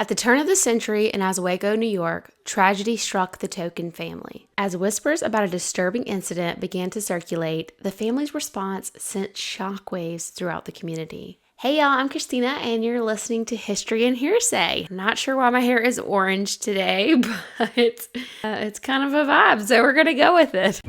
At the turn of the century in Oswego, New York, tragedy struck the Tokin family. As whispers about a disturbing incident began to circulate, the family's response sent shockwaves throughout the community. Hey y'all, I'm Christina and you're listening to History and Hearsay. I'm not sure why my hair is orange today, but it's kind of a vibe, so we're gonna go with it.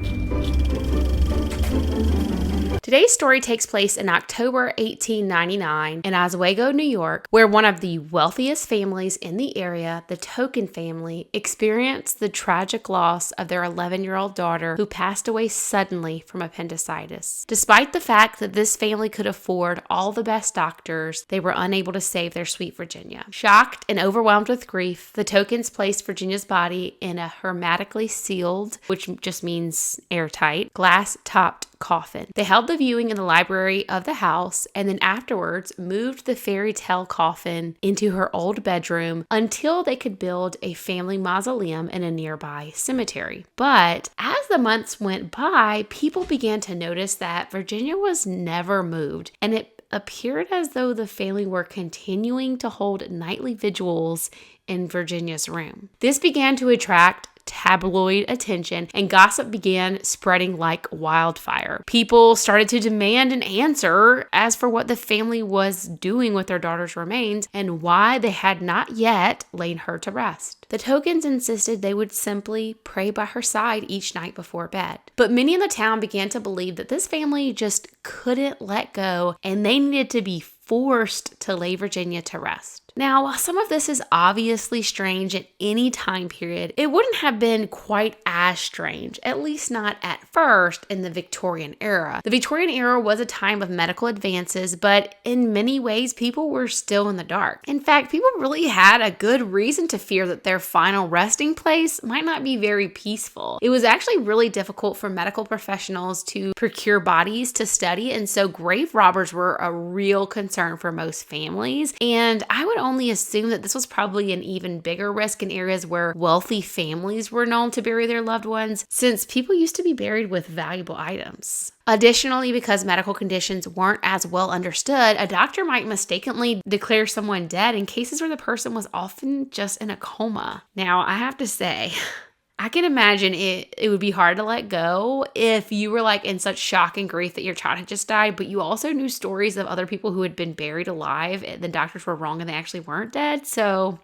Today's story takes place in October 1899 in Oswego, New York, where one of the wealthiest families in the area, the Tokin family, experienced the tragic loss of their 11-year-old daughter who passed away suddenly from appendicitis. Despite the fact that this family could afford all the best doctors, they were unable to save their sweet Virginia. Shocked and overwhelmed with grief, the Tokins placed Virginia's body in a hermetically sealed, which just means airtight, glass-topped coffin. They held the viewing in the library of the house and then afterwards moved the fairy tale coffin into her old bedroom until they could build a family mausoleum in a nearby cemetery. But as the months went by, people began to notice that Virginia was never moved, and it appeared as though the family were continuing to hold nightly vigils in Virginia's room. This began to attract tabloid attention, and gossip began spreading like wildfire. People started to demand an answer as for what the family was doing with their daughter's remains and why they had not yet laid her to rest. The Tokins insisted they would simply pray by her side each night before bed. But many in the town began to believe that this family just couldn't let go and they needed to be forced to lay Virginia to rest. Now, while some of this is obviously strange at any time period, it wouldn't have been quite as strange, at least not at first, in the Victorian era. The Victorian era was a time of medical advances, but in many ways, people were still in the dark. In fact, people really had a good reason to fear that their final resting place might not be very peaceful. It was actually really difficult for medical professionals to procure bodies to study, and so grave robbers were a real concern for most families, and I would only assume that this was probably an even bigger risk in areas where wealthy families were known to bury their loved ones, since people used to be buried with valuable items. Additionally, because medical conditions weren't as well understood, a doctor might mistakenly declare someone dead in cases where the person was often just in a coma. Now, I have to say, I can imagine it would be hard to let go if you were like in such shock and grief that your child had just died, but you also knew stories of other people who had been buried alive and the doctors were wrong and they actually weren't dead. So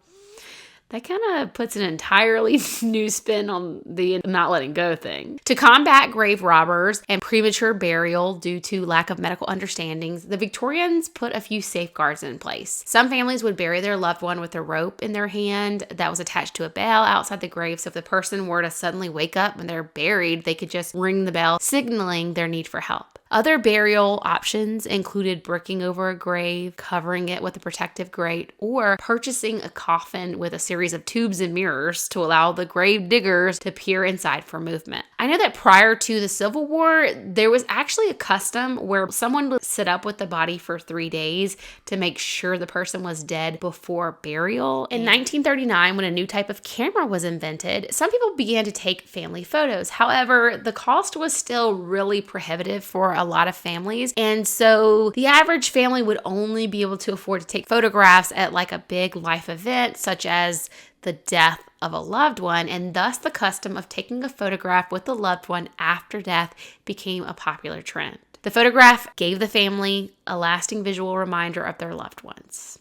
that kind of puts an entirely new spin on the not letting go thing. To combat grave robbers and premature burial due to lack of medical understandings, the Victorians put a few safeguards in place. Some families would bury their loved one with a rope in their hand that was attached to a bell outside the grave, so if the person were to suddenly wake up when they're buried, they could just ring the bell, signaling their need for help. Other burial options included bricking over a grave, covering it with a protective grate, or purchasing a coffin with a series of tubes and mirrors to allow the grave diggers to peer inside for movement. I know that prior to the Civil War, there was actually a custom where someone would sit up with the body for 3 days to make sure the person was dead before burial. In 1939, when a new type of camera was invented, some people began to take family photos. However, the cost was still really prohibitive for a lot of families, and so the average family would only be able to afford to take photographs at like a big life event such as the death of a loved one, and thus the custom of taking a photograph with the loved one after death became a popular trend. The photograph gave the family a lasting visual reminder of their loved ones.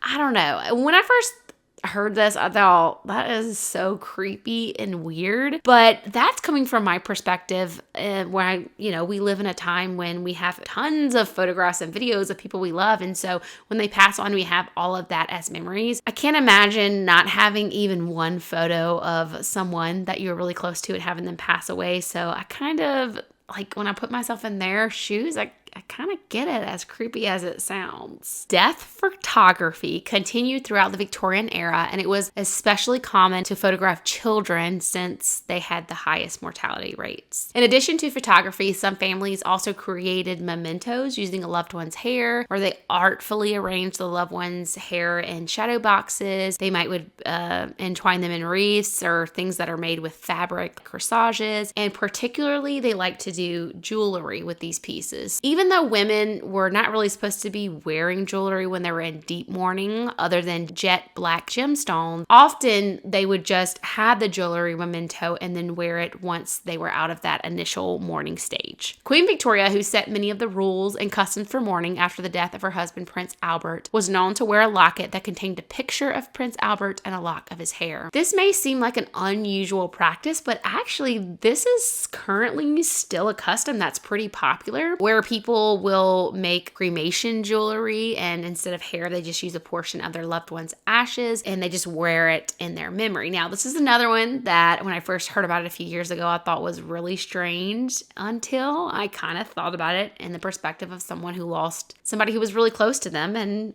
I don't know. When I first heard this, I thought that is so creepy and weird, but that's coming from my perspective where we live in a time when we have tons of photographs and videos of people we love, and so when they pass on, we have all of that as memories. I can't imagine not having even one photo of someone that you're really close to and having them pass away, so I kind of, like, when I put myself in their shoes, I kind of get it, as creepy as it sounds. Death photography continued throughout the Victorian era, and it was especially common to photograph children since they had the highest mortality rates. In addition to photography, some families also created mementos using a loved one's hair, where they artfully arranged the loved one's hair in shadow boxes. They would entwine them in wreaths or things that are made with fabric, corsages, and particularly they like to do jewelry with these pieces. Even even though women were not really supposed to be wearing jewelry when they were in deep mourning other than jet black gemstones, often they would just have the jewelry memento and then wear it once they were out of that initial mourning stage. Queen Victoria, who set many of the rules and customs for mourning after the death of her husband, Prince Albert, was known to wear a locket that contained a picture of Prince Albert and a lock of his hair. This may seem like an unusual practice, but actually this is currently still a custom that's pretty popular, where people will make cremation jewelry and instead of hair, they just use a portion of their loved one's ashes and they just wear it in their memory. Now, this is another one that when I first heard about it a few years ago, I thought was really strange until I kind of thought about it in the perspective of someone who lost somebody who was really close to them. And,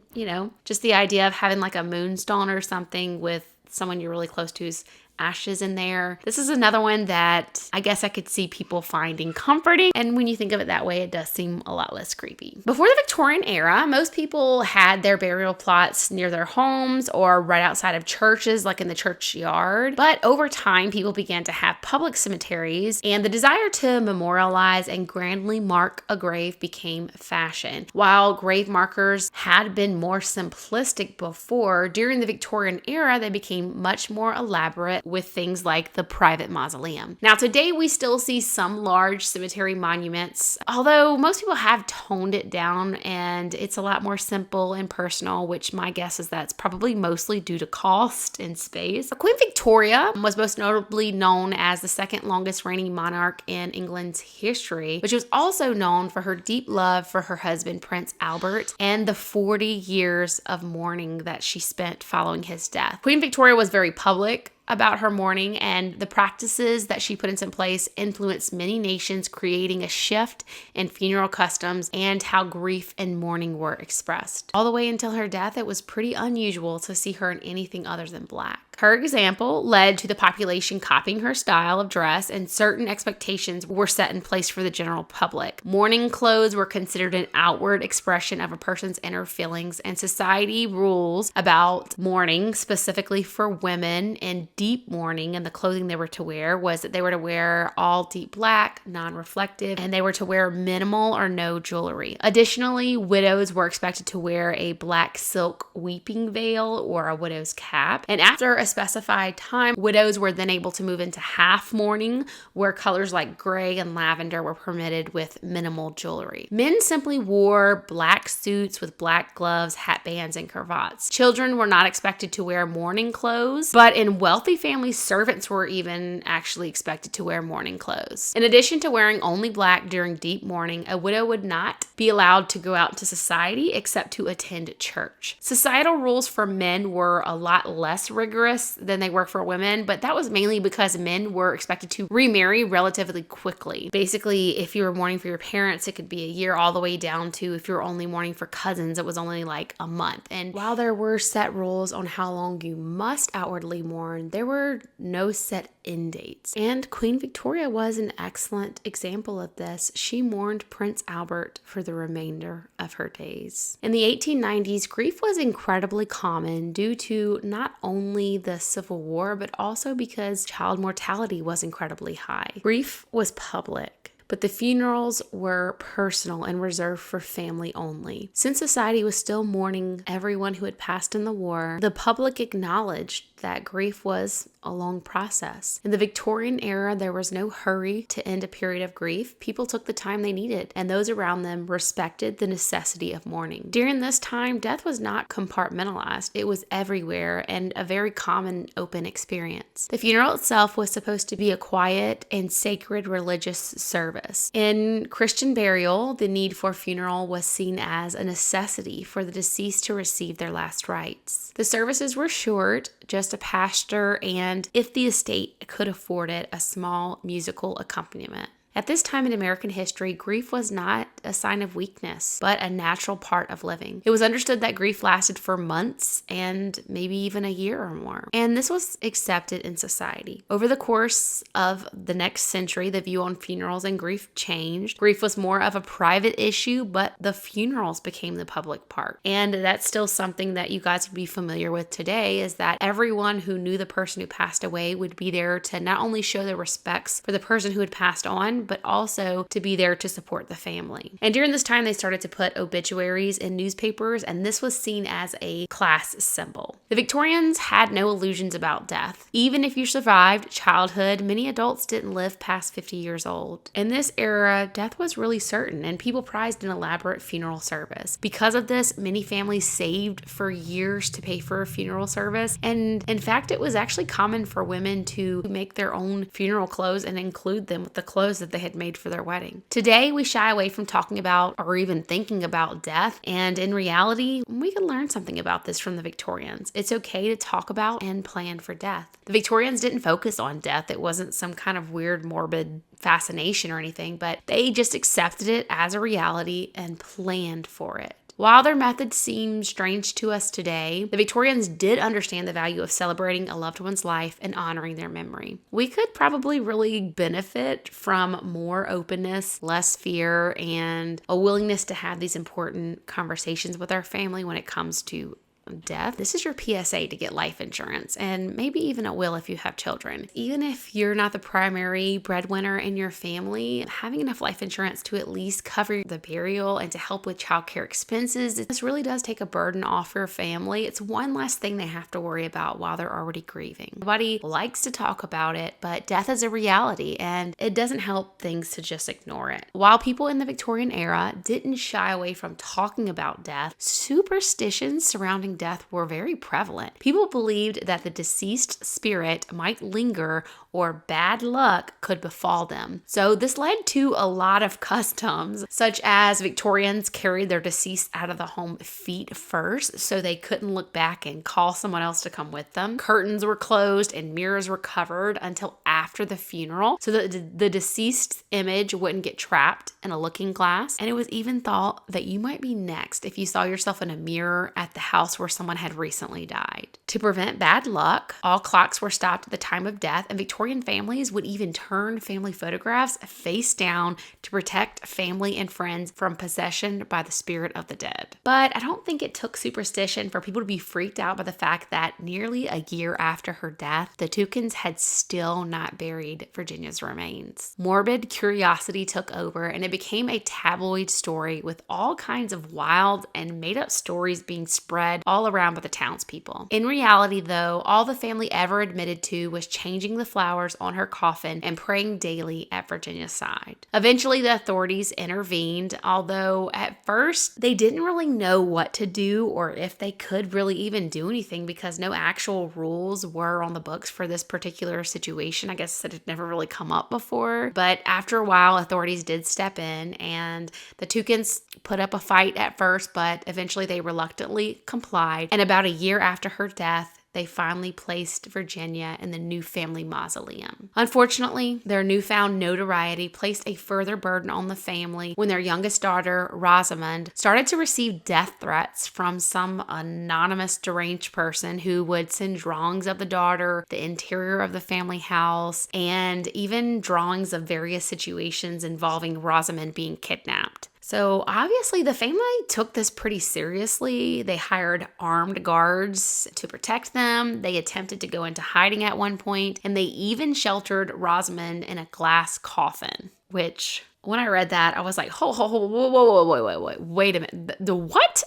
just the idea of having like a moonstone or something with someone you're really close to's ashes in there. This is another one that I guess I could see people finding comforting. And when you think of it that way, it does seem a lot less creepy. Before the Victorian era, most people had their burial plots near their homes or right outside of churches, like in the churchyard. But over time, people began to have public cemeteries, and the desire to memorialize and grandly mark a grave became fashion. While grave markers had been more simplistic before, during the Victorian era, they became much more elaborate with things like the private mausoleum. Now, today we still see some large cemetery monuments, although most people have toned it down and it's a lot more simple and personal, which my guess is that's probably mostly due to cost and space. Queen Victoria was most notably known as the second longest reigning monarch in England's history, but she was also known for her deep love for her husband, Prince Albert, and the 40 years of mourning that she spent following his death. Queen Victoria was very public about her mourning, and the practices that she put into place influenced many nations, creating a shift in funeral customs and how grief and mourning were expressed. All the way until her death, it was pretty unusual to see her in anything other than black. Her example led to the population copying her style of dress, and certain expectations were set in place for the general public. Mourning clothes were considered an outward expression of a person's inner feelings, and society rules about mourning, specifically for women in deep mourning, and the clothing they were to wear was that they were to wear all deep black, non-reflective, and they were to wear minimal or no jewelry. Additionally, widows were expected to wear a black silk weeping veil or a widow's cap, and after a specified time, widows were then able to move into half mourning, where colors like gray and lavender were permitted with minimal jewelry. Men simply wore black suits with black gloves, hat bands, and cravats. Children were not expected to wear mourning clothes, but in wealthy families, servants were even actually expected to wear mourning clothes. In addition to wearing only black during deep mourning, a widow would not be allowed to go out into society except to attend church. Societal rules for men were a lot less rigorous than they were for women, but that was mainly because men were expected to remarry relatively quickly. Basically, if you were mourning for your parents, it could be a year, all the way down to if you were only mourning for cousins, it was only like a month. And while there were set rules on how long you must outwardly mourn, there were no set end dates. And Queen Victoria was an excellent example of this. She mourned Prince Albert for the remainder of her days. In the 1890s, grief was incredibly common due to not only the Civil War, but also because child mortality was incredibly high. Grief was public, but the funerals were personal and reserved for family only. Since society was still mourning everyone who had passed in the war, the public acknowledged that grief was a long process. In the Victorian era, there was no hurry to end a period of grief. People took the time they needed, and those around them respected the necessity of mourning. During this time, death was not compartmentalized. It was everywhere and a very common open experience. The funeral itself was supposed to be a quiet and sacred religious service. In Christian burial, the need for funeral was seen as a necessity for the deceased to receive their last rites. The services were short, just a pastor and, if the estate could afford it, a small musical accompaniment. At this time in American history, grief was not a sign of weakness, but a natural part of living. It was understood that grief lasted for months and maybe even a year or more. And this was accepted in society. Over the course of the next century, the view on funerals and grief changed. Grief was more of a private issue, but the funerals became the public part. And that's still something that you guys would be familiar with today, is that everyone who knew the person who passed away would be there to not only show their respects for the person who had passed on, mourn, but also to be there to support the family. And during this time, they started to put obituaries in newspapers, and this was seen as a class symbol. The Victorians had no illusions about death. Even if you survived childhood, many adults didn't live past 50 years old. In this era, death was really certain, and people prized an elaborate funeral service. Because of this, many families saved for years to pay for a funeral service, and in fact, it was actually common for women to make their own funeral clothes and include them with the clothes that they had made for their wedding. Today, we shy away from talking about or even thinking about death, and in reality, we can learn something about this from the Victorians. It's okay to talk about and plan for death. The Victorians didn't focus on death. It wasn't some kind of weird, morbid fascination or anything, but they just accepted it as a reality and planned for it. While their methods seem strange to us today, the Victorians did understand the value of celebrating a loved one's life and honoring their memory. We could probably really benefit from more openness, less fear, and a willingness to have these important conversations with our family when it comes to death. This is your PSA to get life insurance, and maybe even it will if you have children. Even if you're not the primary breadwinner in your family, having enough life insurance to at least cover the burial and to help with childcare expenses, this really does take a burden off your family. It's one less thing they have to worry about while they're already grieving. Nobody likes to talk about it, but death is a reality, and it doesn't help things to just ignore it. While people in the Victorian era didn't shy away from talking about death, superstitions surrounding death were very prevalent. People believed that the deceased spirit might linger or bad luck could befall them. So this led to a lot of customs, such as Victorians carried their deceased out of the home feet first so they couldn't look back and call someone else to come with them. Curtains were closed and mirrors were covered until after the funeral so that the deceased image wouldn't get trapped in a looking glass. And it was even thought that you might be next if you saw yourself in a mirror at the house where someone had recently died. To prevent bad luck, all clocks were stopped at the time of death, and Victorian families would even turn family photographs face down to protect family and friends from possession by the spirit of the dead. But I don't think it took superstition for people to be freaked out by the fact that nearly a year after her death, the Tokins had still not buried Virginia's remains. Morbid curiosity took over, and it became a tabloid story with all kinds of wild and made-up stories being spread all around by the townspeople. In reality, though, all the family ever admitted to was changing the flowers on her coffin and praying daily at Virginia's side. Eventually, the authorities intervened, although at first they didn't really know what to do or if they could really even do anything because no actual rules were on the books for this particular situation. I guess it had never really come up before. But after a while, authorities did step in, and the Tokins put up a fight at first, but eventually they reluctantly complied. And about a year after her death, they finally placed Virginia in the new family mausoleum. Unfortunately, their newfound notoriety placed a further burden on the family when their youngest daughter, Rosamond, started to receive death threats from some anonymous deranged person who would send drawings of the daughter, the interior of the family house, and even drawings of various situations involving Rosamond being kidnapped. So obviously the family took this pretty seriously. They hired armed guards to protect them. They attempted to go into hiding at one point, and they even sheltered Rosamond in a glass coffin, which when I read that, I was like, wait a minute. The what?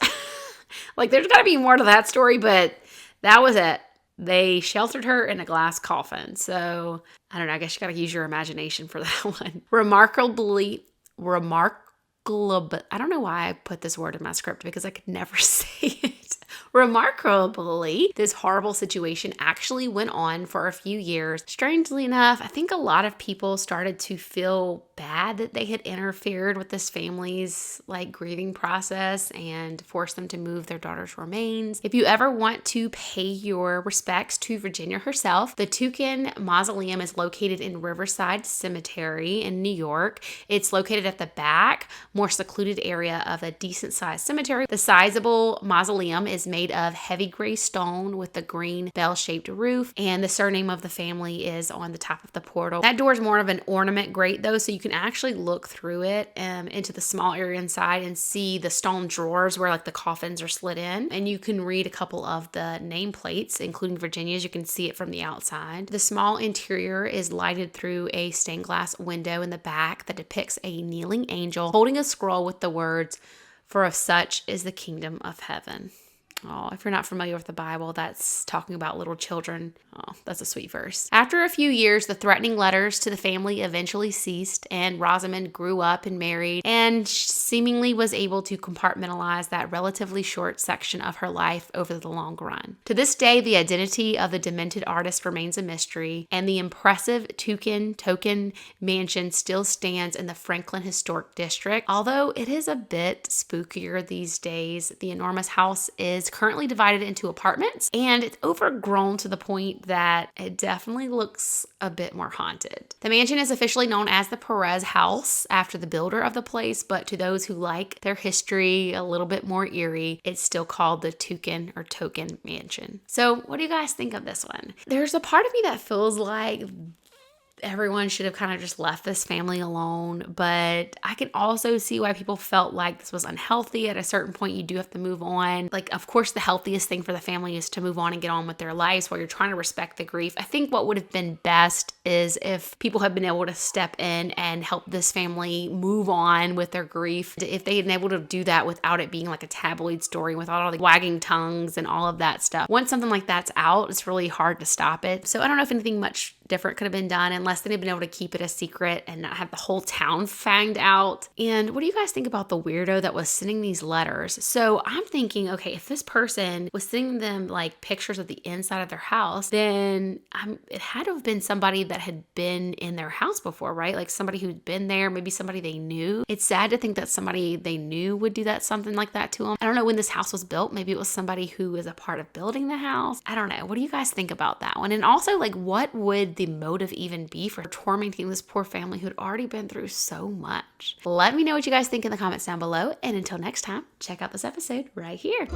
Like there's got to be more to that story, but that was it. They sheltered her in a glass coffin. So I don't know. I guess you got to use your imagination for that one. I don't know why I put this word in my script because I could never say it. Remarkably, this horrible situation actually went on for a few years. Strangely enough, I think a lot of people started to feel bad that they had interfered with this family's grieving process and forced them to move their daughter's remains. If you ever want to pay your respects to Virginia herself, the Tokin Mausoleum is located in Riverside Cemetery in New York. It's located at the back, more secluded area of a decent-sized cemetery. The sizable mausoleum is is made of heavy gray stone with the green bell-shaped roof, and the surname of the family is on the top of the portal. That door is more of an ornament grate though, so you can actually look through it into the small area inside and see the stone drawers where like the coffins are slid in, and you can read a couple of the nameplates, including Virginia's. You can see it from the outside. The small interior is lighted through a stained glass window in the back that depicts a kneeling angel holding a scroll with the words, "For of such is the kingdom of heaven." Oh, if you're not familiar with the Bible, that's talking about little children. Oh, that's a sweet verse. After a few years, the threatening letters to the family eventually ceased, and Rosamond grew up and married, and seemingly was able to compartmentalize that relatively short section of her life over the long run. To this day, the identity of the demented artist remains a mystery, and the impressive Tokin mansion still stands in the Franklin Historic District. Although it is a bit spookier these days, the enormous house is currently divided into apartments, and it's overgrown to the point that it definitely looks a bit more haunted. The mansion is officially known as the Perez House after the builder of the place, but to those who like their history a little bit more eerie, it's still called the Tokin or Tokin Mansion. So what do you guys think of this one? There's a part of me that feels like everyone should have kind of just left this family alone, but I can also see why people felt like this was unhealthy. At a certain point, you do have to move on. Like, of course, the healthiest thing for the family is to move on and get on with their lives while you're trying to respect the grief. I think what would have been best is if people had been able to step in and help this family move on with their grief. If they had been able to do that without it being like a tabloid story with all the wagging tongues and all of that stuff. Once something like that's out, it's really hard to stop it. So I don't know if anything much different could have been done unless they'd been able to keep it a secret and not have the whole town found out. And what do you guys think about the weirdo that was sending these letters? So I'm thinking, okay, if this person was sending them like pictures of the inside of their house, then it had to have been somebody that had been in their house before, right? Like somebody who'd been there, maybe somebody they knew. It's sad to think that somebody they knew would do something like that to them. I don't know when this house was built. Maybe it was somebody who was a part of building the house. I don't know. What do you guys think about that one? And also, like, what would the motive even be for tormenting this poor family who had already been through so much? Let me know what you guys think in the comments down below. And until next time, check out this episode right here.